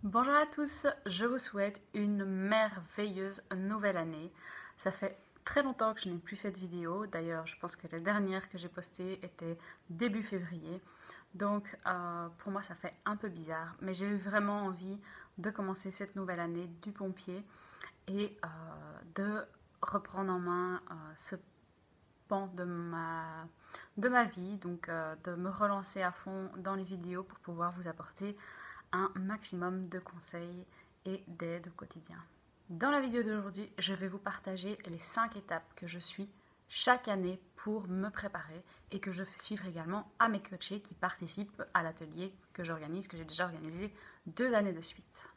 Bonjour à tous, je vous souhaite une merveilleuse nouvelle année. Ça fait très longtemps que je n'ai plus fait de vidéo, d'ailleurs je pense que la dernière que j'ai postée était début février. Donc pour moi ça fait un peu bizarre, mais j'ai eu vraiment envie de commencer cette nouvelle année du bon pied et de reprendre en main ce pan de ma vie, donc de me relancer à fond dans les vidéos pour pouvoir vous apporter un maximum de conseils et d'aide au quotidien. Dans la vidéo d'aujourd'hui, je vais vous partager les 5 étapes que je suis chaque année pour me préparer et que je fais suivre également à mes coachés qui participent à l'atelier que j'organise, que j'ai déjà organisé 2 années de suite.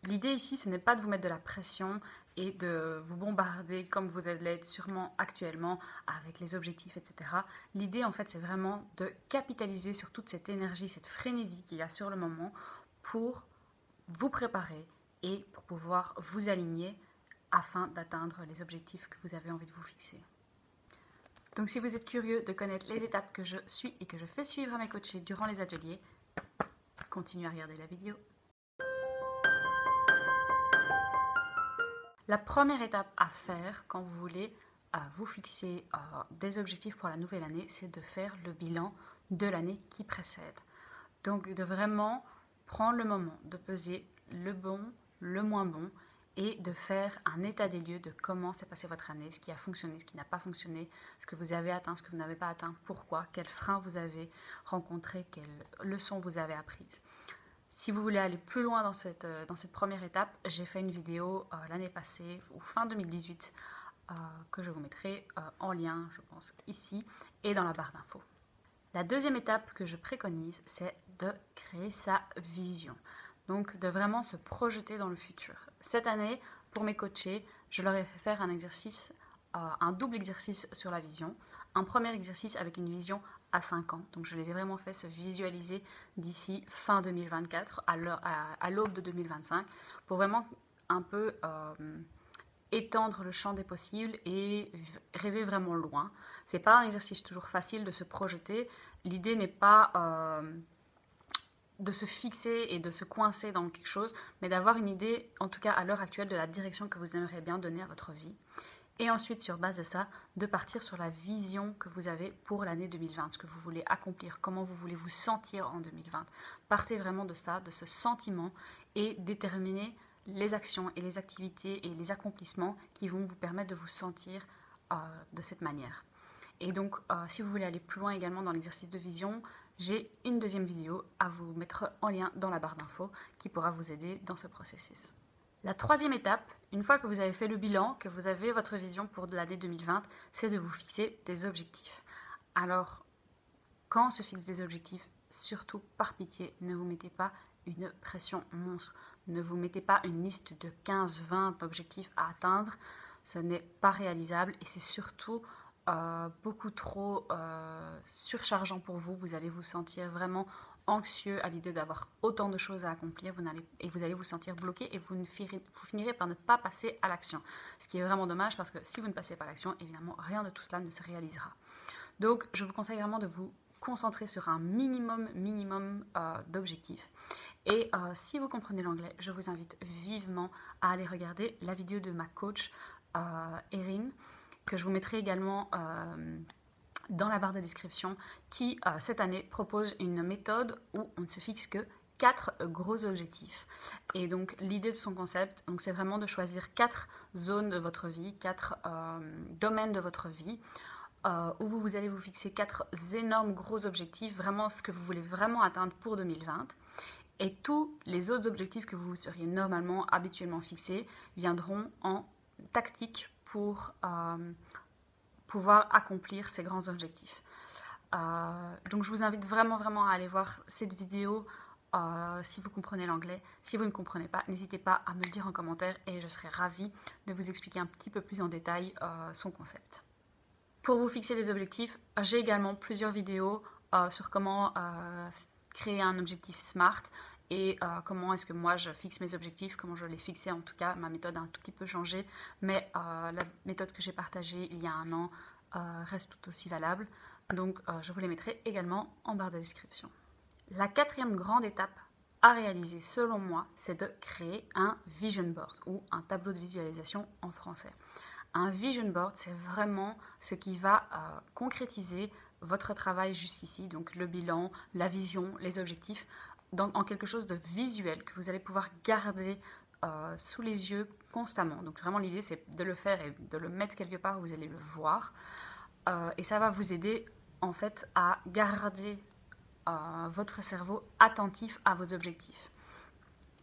L'idée ici, ce n'est pas de vous mettre de la pression et de vous bombarder comme vous l'êtes sûrement actuellement avec les objectifs, etc. L'idée, en fait, c'est vraiment de capitaliser sur toute cette énergie, cette frénésie qu'il y a sur le moment pour vous préparer et pour pouvoir vous aligner afin d'atteindre les objectifs que vous avez envie de vous fixer. Donc si vous êtes curieux de connaître les étapes que je suis et que je fais suivre à mes coachés durant les ateliers, continuez à regarder la vidéo. La première étape à faire quand vous voulez vous fixer des objectifs pour la nouvelle année, c'est de faire le bilan de l'année qui précède. Donc de vraiment prendre le moment de peser le bon, le moins bon et de faire un état des lieux de comment s'est passée votre année, ce qui a fonctionné, ce qui n'a pas fonctionné, ce que vous avez atteint, ce que vous n'avez pas atteint, pourquoi, quels freins vous avez rencontrés, quelles leçons vous avez apprises. Si vous voulez aller plus loin dans cette première étape, j'ai fait une vidéo l'année passée, ou fin 2018, que je vous mettrai en lien, je pense, ici et dans la barre d'infos. La deuxième étape que je préconise, c'est de créer sa vision. Donc de vraiment se projeter dans le futur. Cette année, pour mes coachés, je leur ai fait faire un exercice, un double exercice sur la vision. Un premier exercice avec une vision à 5 ans. Donc je les ai vraiment fait se visualiser d'ici fin 2024, à l'aube de 2025, pour vraiment un peu étendre le champ des possibles et rêver vraiment loin. C'est pas un exercice toujours facile de se projeter. L'idée n'est pas de se fixer et de se coincer dans quelque chose, mais d'avoir une idée, en tout cas à l'heure actuelle, de la direction que vous aimeriez bien donner à votre vie. Et ensuite, sur base de ça, de partir sur la vision que vous avez pour l'année 2020, ce que vous voulez accomplir, comment vous voulez vous sentir en 2020. Partez vraiment de ça, de ce sentiment, et déterminez les actions et les activités et les accomplissements qui vont vous permettre de vous sentir de cette manière. Et donc, si vous voulez aller plus loin également dans l'exercice de vision, j'ai une deuxième vidéo à vous mettre en lien dans la barre d'infos qui pourra vous aider dans ce processus. La troisième étape, une fois que vous avez fait le bilan, que vous avez votre vision pour l'année 2020, c'est de vous fixer des objectifs. Alors, quand on se fixe des objectifs, surtout par pitié, ne vous mettez pas une pression monstre. Ne vous mettez pas une liste de 15-20 objectifs à atteindre. Ce n'est pas réalisable et c'est surtout beaucoup trop surchargeant pour vous. Vous allez vous sentir vraiment anxieux à l'idée d'avoir autant de choses à accomplir et vous allez vous sentir bloqué et vous finirez par ne pas passer à l'action. Ce qui est vraiment dommage parce que si vous ne passez pas à l'action, évidemment, rien de tout cela ne se réalisera. Donc, je vous conseille vraiment de vous concentrer sur un minimum d'objectifs. Et si vous comprenez l'anglais, je vous invite vivement à aller regarder la vidéo de ma coach Erin, que je vous mettrai également dans la barre de description, qui cette année propose une méthode où on ne se fixe que 4 gros objectifs. Et donc l'idée de son concept, c'est vraiment de choisir 4 zones de votre vie, 4 domaines de votre vie, où vous allez vous fixer 4 énormes gros objectifs, vraiment ce que vous voulez vraiment atteindre pour 2020. Et tous les autres objectifs que vous seriez normalement, habituellement fixés, viendront en tactique pour pouvoir accomplir ces grands objectifs. Donc je vous invite vraiment à aller voir cette vidéo si vous comprenez l'anglais. Si vous ne comprenez pas, n'hésitez pas à me le dire en commentaire et je serai ravie de vous expliquer un petit peu plus en détail son concept. Pour vous fixer des objectifs, j'ai également plusieurs vidéos sur comment créer un objectif SMART et comment est-ce que moi je fixe mes objectifs, comment je les fixais en tout cas. Ma méthode a un tout petit peu changé, mais la méthode que j'ai partagée il y a un an reste tout aussi valable. Donc je vous les mettrai également en barre de description. La quatrième grande étape à réaliser selon moi, c'est de créer un vision board ou un tableau de visualisation en français. Un vision board, c'est vraiment ce qui va concrétiser votre travail jusqu'ici, donc le bilan, la vision, les objectifs, en quelque chose de visuel que vous allez pouvoir garder sous les yeux constamment. Donc vraiment l'idée c'est de le faire et de le mettre quelque part où vous allez le voir. Et ça va vous aider en fait à garder votre cerveau attentif à vos objectifs.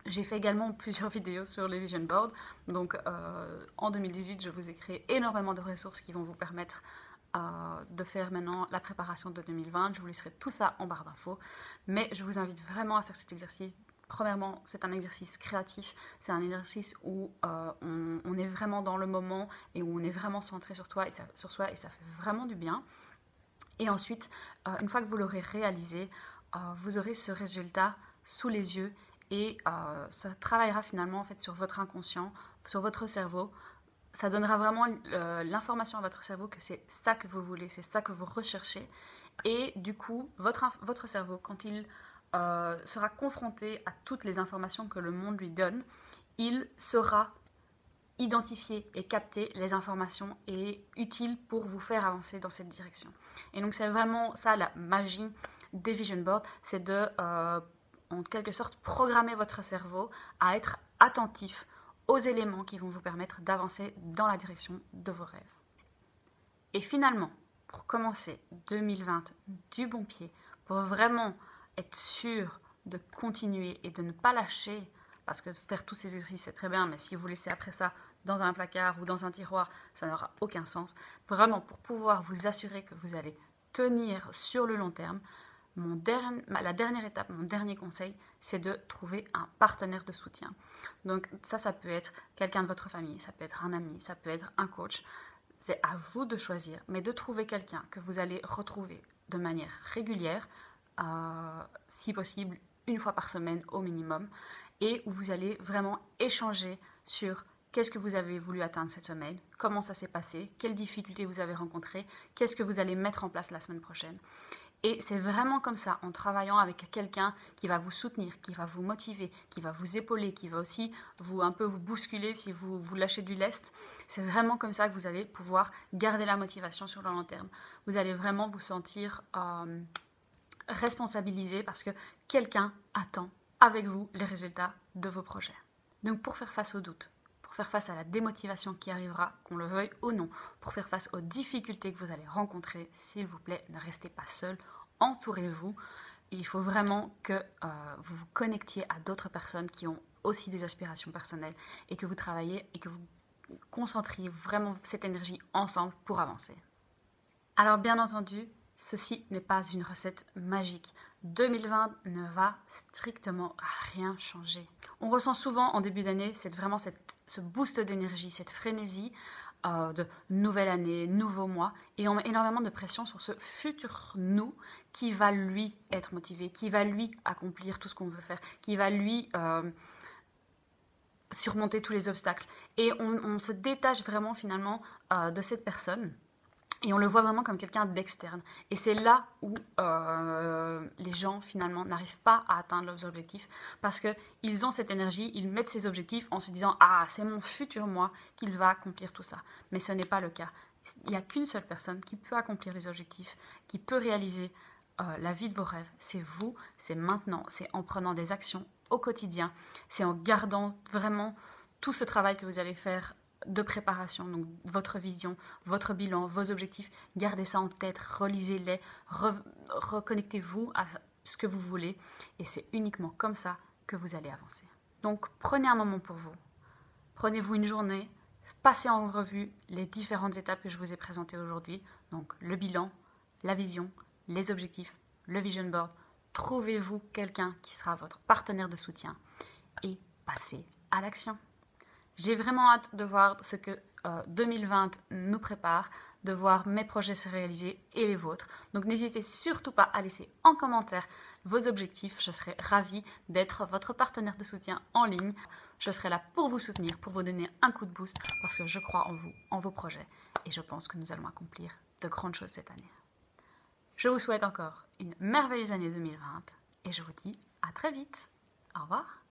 J'ai fait également plusieurs vidéos sur les vision boards. Donc en 2018, je vous ai créé énormément de ressources qui vont vous permettre de faire maintenant la préparation de 2020. Je vous laisserai tout ça en barre d'infos. Mais je vous invite vraiment à faire cet exercice. Premièrement, c'est un exercice créatif. C'est un exercice où on est vraiment dans le moment et où on est vraiment centré sur soi et ça fait vraiment du bien. Et ensuite, une fois que vous l'aurez réalisé, vous aurez ce résultat sous les yeux et ça travaillera finalement en fait sur votre inconscient, sur votre cerveau. Ça donnera vraiment l'information à votre cerveau que c'est ça que vous voulez, c'est ça que vous recherchez. Et du coup, votre cerveau, quand il sera confronté à toutes les informations que le monde lui donne, il saura identifier et capter les informations et utiles pour vous faire avancer dans cette direction. Et donc c'est vraiment ça la magie des vision boards, c'est de en quelque sorte programmer votre cerveau à être attentif aux éléments qui vont vous permettre d'avancer dans la direction de vos rêves. Et finalement, pour commencer 2020 du bon pied, pour vraiment être sûr de continuer et de ne pas lâcher, parce que faire tous ces exercices c'est très bien, mais si vous laissez après ça dans un placard ou dans un tiroir, ça n'aura aucun sens. Vraiment, pour pouvoir vous assurer que vous allez tenir sur le long terme, la dernière étape, mon dernier conseil, c'est de trouver un partenaire de soutien. Donc ça peut être quelqu'un de votre famille, ça peut être un ami, ça peut être un coach. C'est à vous de choisir, mais de trouver quelqu'un que vous allez retrouver de manière régulière, si possible une fois par semaine au minimum, et où vous allez vraiment échanger sur qu'est-ce que vous avez voulu atteindre cette semaine, comment ça s'est passé, quelles difficultés vous avez rencontrées, qu'est-ce que vous allez mettre en place la semaine prochaine. Et c'est vraiment comme ça, en travaillant avec quelqu'un qui va vous soutenir, qui va vous motiver, qui va vous épauler, qui va aussi un peu vous bousculer si vous lâchez du lest. C'est vraiment comme ça que vous allez pouvoir garder la motivation sur le long terme. Vous allez vraiment vous sentir responsabilisé parce que quelqu'un attend avec vous les résultats de vos projets. Donc pour faire face aux doutes, pour faire face à la démotivation qui arrivera, qu'on le veuille ou non, pour faire face aux difficultés que vous allez rencontrer, s'il vous plaît, ne restez pas seul, entourez-vous. Il faut vraiment que vous vous connectiez à d'autres personnes qui ont aussi des aspirations personnelles et que vous travaillez et que vous concentriez vraiment cette énergie ensemble pour avancer. Alors bien entendu, ceci n'est pas une recette magique. 2020 ne va strictement rien changer. On ressent souvent en début d'année ce boost d'énergie, cette frénésie de nouvelle année, nouveau mois, et on met énormément de pression sur ce futur nous qui va lui être motivé, qui va lui accomplir tout ce qu'on veut faire, qui va lui surmonter tous les obstacles. Et on se détache vraiment finalement de cette personne. Et on le voit vraiment comme quelqu'un d'externe. Et c'est là où les gens, finalement, n'arrivent pas à atteindre leurs objectifs parce qu'ils ont cette énergie, ils mettent ces objectifs en se disant « Ah, c'est mon futur moi qui va accomplir tout ça. » Mais ce n'est pas le cas. Il n'y a qu'une seule personne qui peut accomplir les objectifs, qui peut réaliser la vie de vos rêves. C'est vous, c'est maintenant, c'est en prenant des actions au quotidien, c'est en gardant vraiment tout ce travail que vous allez faire de préparation, donc votre vision, votre bilan, vos objectifs, gardez ça en tête, relisez-les, reconnectez-vous à ce que vous voulez et c'est uniquement comme ça que vous allez avancer. Donc prenez un moment pour vous, prenez-vous une journée, passez en revue les différentes étapes que je vous ai présentées aujourd'hui, donc le bilan, la vision, les objectifs, le vision board, trouvez-vous quelqu'un qui sera votre partenaire de soutien et passez à l'action. J'ai vraiment hâte de voir ce que 2020 nous prépare, de voir mes projets se réaliser et les vôtres. Donc n'hésitez surtout pas à laisser en commentaire vos objectifs. Je serai ravie d'être votre partenaire de soutien en ligne. Je serai là pour vous soutenir, pour vous donner un coup de boost parce que je crois en vous, en vos projets. Et je pense que nous allons accomplir de grandes choses cette année. Je vous souhaite encore une merveilleuse année 2020 et je vous dis à très vite. Au revoir.